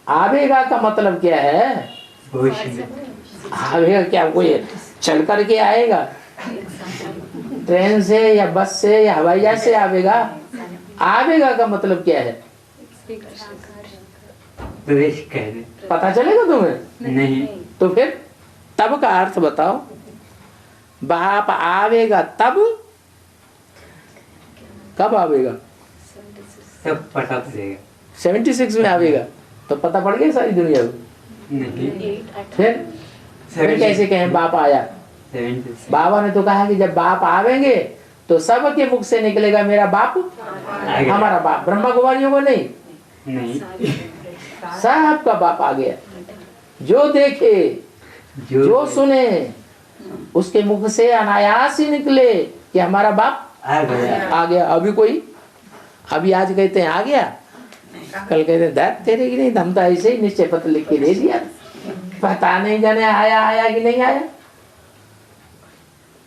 आवेगा का मतलब क्या है? भविष्य में। आवेगा क्या? कोई चल करके आएगा? ट्रेन से या बस से या हवाई जहाज से आवेगा? आवेगा का मतलब क्या है? प्रवेश कर रहे। पता चलेगा तुम्हें? नहीं। तो फिर तब का अर्थ बताओ। बाप आवेगा तब, कब आवेगा? सब पता पड़ेगा। 76 में आवेगा तो पता पड़ गया सारी दुनिया को। नहीं। फिर कैसे कहें बाप आया? 76। बाबा ने तो कहा कि जब बाप आवेंगे तो सबके मुख से निकलेगा मेरा बाप, हमारा बाप। ब्रह्मा कुमारियों को नहीं, नहीं। सबका बाप आ गया। जो देखे जो सुने उसके मुख से अनायास ही निकले कि हमारा बाप आ गया। आ गया। अभी आज कहते हैं आ गया, कल कहते हैं दर्द तेरे की नहीं, हम तो ऐसे ही निश्चय पत्र लिख के दे दिया, पता नहीं जाने आया कि नहीं आया।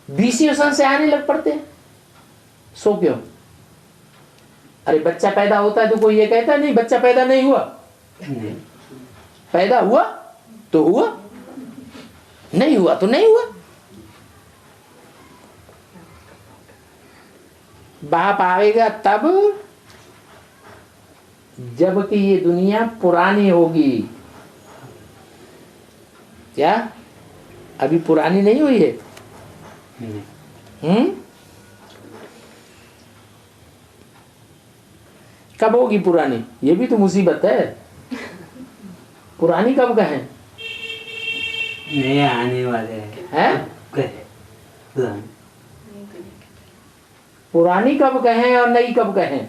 20 सन से आने लग पड़ते हैं। सो क्यों? अरे बच्चा पैदा होता है तो कोई ये कहता नहीं बच्चा पैदा नहीं हुआ? नहीं। पैदा हुआ तो हुआ, नहीं हुआ तो नहीं हुआ। बाप आएगा तब जबकि ये दुनिया पुरानी होगी। क्या अभी पुरानी नहीं हुई है? कब होगी पुरानी? ये भी तो मुसीबत है। पुरानी कब कहें? नए आने वाले हैं? पुरानी। पुरानी कब कहें और नई कब कहें?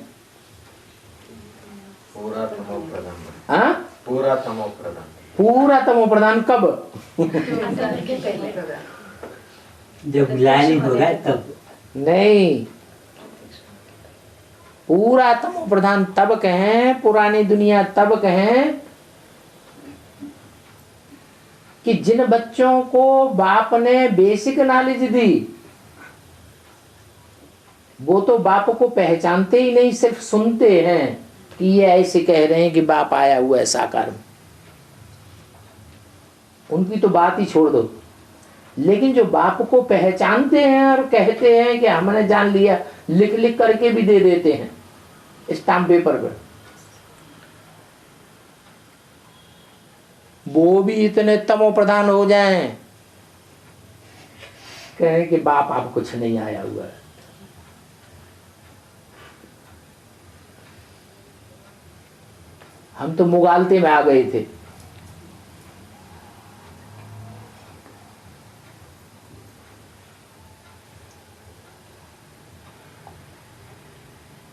पूरा तमो प्रधान। हाँ? पूरा तमो प्रधान। पूरा तमो प्रधान कब? जब लाइन होगा तब। नहीं, पूरा तमो प्रधान तब कहें, पुरानी दुनिया तब कहें कि जिन बच्चों को बाप ने बेसिक नॉलेज दी वो तो बाप को पहचानते ही नहीं, सिर्फ सुनते हैं कि ये ऐसे कह रहे हैं कि बाप आया हुआ है साकार में। उनकी तो बात ही छोड़ दो। लेकिन जो बाप को पहचानते हैं और कहते हैं कि हमने जान लिया, लिख लिख करके भी दे देते हैं स्टाम्प पेपर पर, वो भी इतने तमो प्रधान हो जाएं कहें कि बाप आप कुछ नहीं आया हुआ है। हम तो मुगालते में आ गए थे।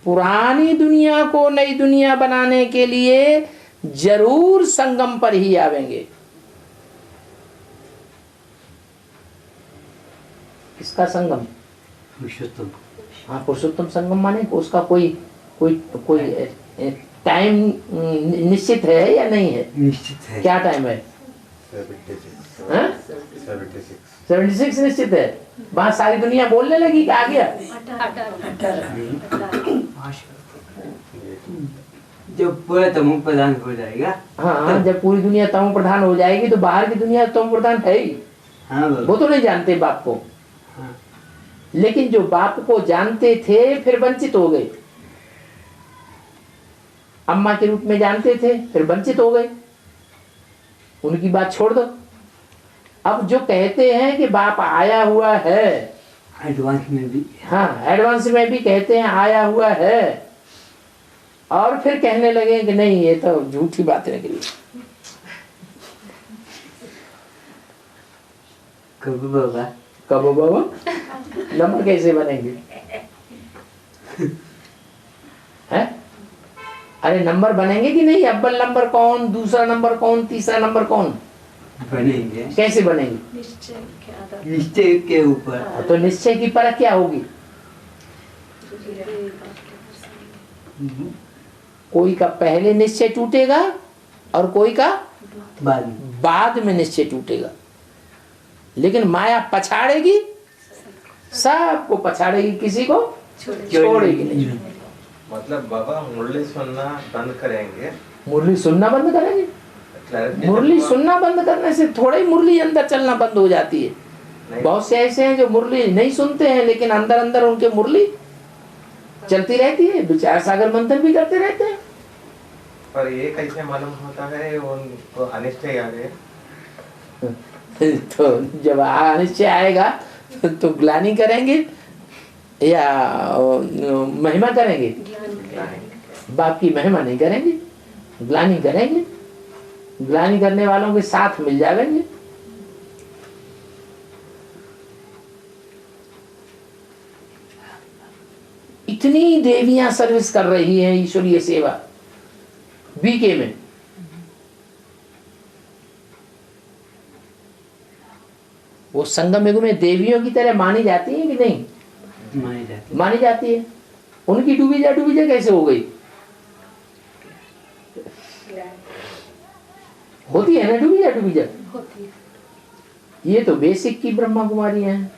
पुरानी दुनिया को नई दुनिया बनाने के लिए जरूर संगम पर ही आवेंगे। किसका संगम? पुरुषोत्तम। हाँ, पुरुषोत्तम संगम माने उसका कोई कोई कोई टाइम निश्चित है या नहीं है? निश्चित है। क्या टाइम है? 76 निश्चित है। वहां सारी दुनिया बोलने लगी कि आ गया। जब पूरा तमो प्रधान हो जाएगा। हाँ, जब पूरी दुनिया तमो प्रधान हो जाएगी तो बाहर की दुनिया तमो प्रधान है ही। हाँ, वो तो नहीं जानते बाप को। हाँ। लेकिन जो बाप को जानते थे फिर वंचित हो गए। अम्मा के रूप में जानते थे फिर वंचित हो गए। उनकी बात छोड़ दो। अब जो कहते हैं कि बाप आया हुआ है, एडवांस में भी। हाँ, एडवांस में भी कहते हैं आया हुआ है, और फिर कहने लगे कि नहीं ये तो झूठी बात निकली। कब बाबा? कब बाबा? नंबर कैसे बनेंगे? हैं? अरे नंबर बनेंगे कि नहीं? अव्वल नंबर कौन, दूसरा नंबर कौन, तीसरा नंबर कौन? बनेंगे। कैसे बनेंगे? निश्चय के ऊपर। तो निश्चय की परख क्या होगी? कोई का पहले निश्चय टूटेगा और कोई का बाद में निश्चय टूटेगा। लेकिन माया पछाड़ेगी, सबको पछाड़ेगी, किसी को छोड़ेगी नहीं। मतलब बाबा मुरली सुनना बंद करेंगे। मुरली सुनना बंद करेंगे? मुरली सुनना बंद करने से थोड़ा ही मुरली अंदर चलना बंद हो जाती है। बहुत से ऐसे हैं जो मुरली नहीं सुनते हैं लेकिन अंदर अंदर उनके मुरली चलती रहती है, विचार सागर मंथन भी करते रहते हैं। पर ये कैसे मालूम होता है उनको अनिष्ट आ रहे? तो जब अनिश्चय आएगा तो ग्लानि करेंगे या महिमा करेंगे? बाप की महिमा नहीं करेंगे, ग्लानि करेंगे। ग्लानि करने वालों के साथ मिल जाएंगे। इतनी देवियां सर्विस कर रही हैं ईश्वरीय सेवा बीके में। वो संगम युग में देवियों की तरह मानी जाती है कि नहीं? मानी जाती है। उनकी डूबी जा कैसे हो गई? होती है ना डूबी जा। होती है। ये तो बेसिक की ब्रह्मा कुमारियां हैं।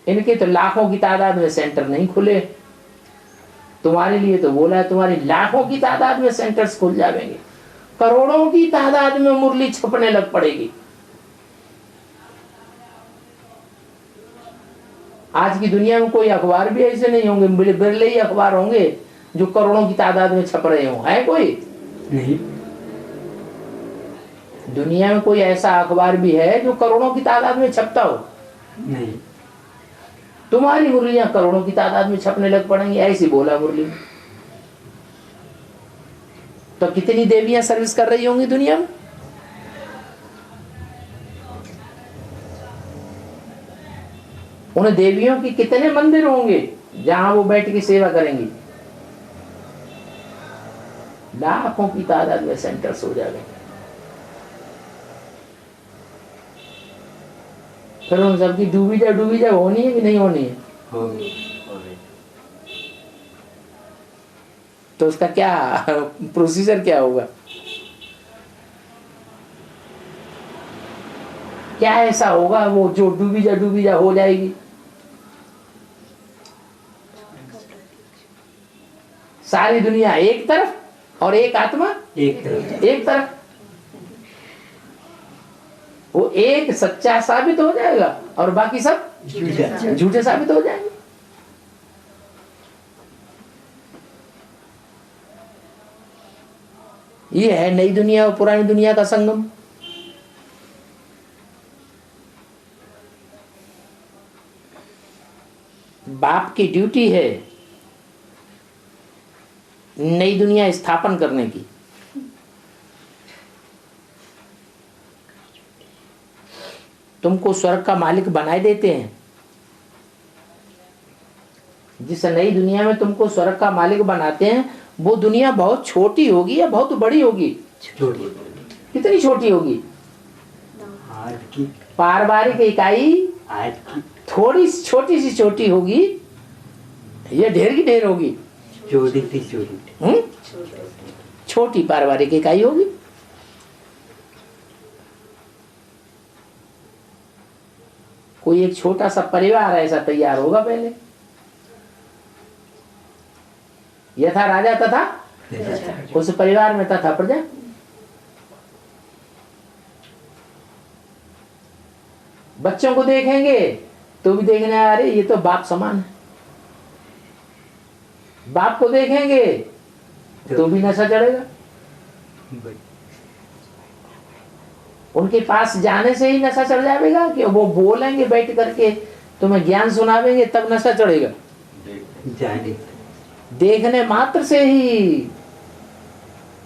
इनके तो लाखों की तादाद में सेंटर नहीं खुले। तुम्हारे लिए तो बोला है तुम्हारी लाखों की तादाद में सेंटर्स खुल जाएंगे, करोड़ों की तादाद में मुरली छपने लग पड़ेगी। आज की दुनिया में कोई अखबार भी ऐसे नहीं होंगे, बिरले ही अखबार होंगे जो करोड़ों की तादाद में छप रहे हो। है कोई? नहीं। दुनिया में कोई ऐसा अखबार भी है जो करोड़ों की तादाद में छपता हो? नहीं। तुम्हारी मुरलियां करोड़ों की तादाद में छपने लग पड़ेंगी, ऐसी बोला मुरली। तो कितनी देवियां सर्विस कर रही होंगी दुनिया में? उन देवियों की कितने मंदिर होंगे जहां वो बैठ के सेवा करेंगी? लाखों की तादाद में सेंटर्स हो जाएंगे। फिर उन सबकी डूबी जा होनी है कि नहीं होनी है? तो उसका क्या प्रोसीजर क्या होगा? क्या ऐसा होगा वो जो डूबी जा हो जाएगी? सारी दुनिया एक तरफ और एक आत्मा एक तरफ। वो एक सच्चा साबित हो जाएगा और बाकी सब झूठे साबित हो जाएंगे। ये है नई दुनिया और पुरानी दुनिया का संगम। बाप की ड्यूटी है नई दुनिया स्थापन करने की। तुमको स्वर्ग का मालिक बनाए देते हैं। जिस नई दुनिया में तुमको स्वर्ग का मालिक बनाते हैं वो दुनिया बहुत छोटी होगी या बहुत बड़ी होगी? छोटी। कितनी छोटी होगी? आज की पारिवारिक इकाई आज की थोड़ी छोटी सी छोटी होगी या ढेर की ढेर होगी? छोटी। छोटी पारिवारिक इकाई होगी। कोई एक छोटा सा परिवार ऐसा तैयार होगा पहले। यथा राजा तथा उस परिवार में तथा प्रजा। बच्चों को देखेंगे तो भी देखने अरे ये तो बाप समान है। बाप को देखेंगे तो भी नशा चढ़ेगा। उनके पास जाने से ही नशा चढ़ जाएगा कि वो बोलेंगे बैठ करके तुम्हें ज्ञान सुनावेंगे तब नशा चढ़ेगा? देखने मात्र से ही,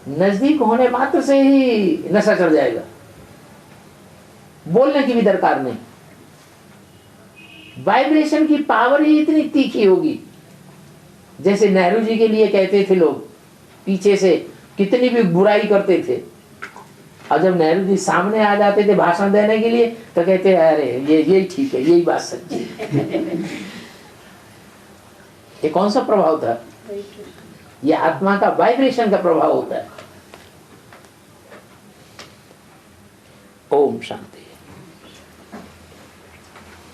नजदीक होने मात्र से ही नशा चढ़ जाएगा। बोलने की भी दरकार नहीं। वाइब्रेशन की पावर ही इतनी तीखी होगी। जैसे नेहरू जी के लिए कहते थे लोग पीछे से कितनी भी बुराई करते थे, और जब नेहरू जी सामने आ जाते थे भाषण देने के लिए तो कहते अरे यही ठीक है, यही बात सच्ची है। ये कौन सा प्रभाव था? ये आत्मा का वाइब्रेशन का प्रभाव होता है। ओम शांति।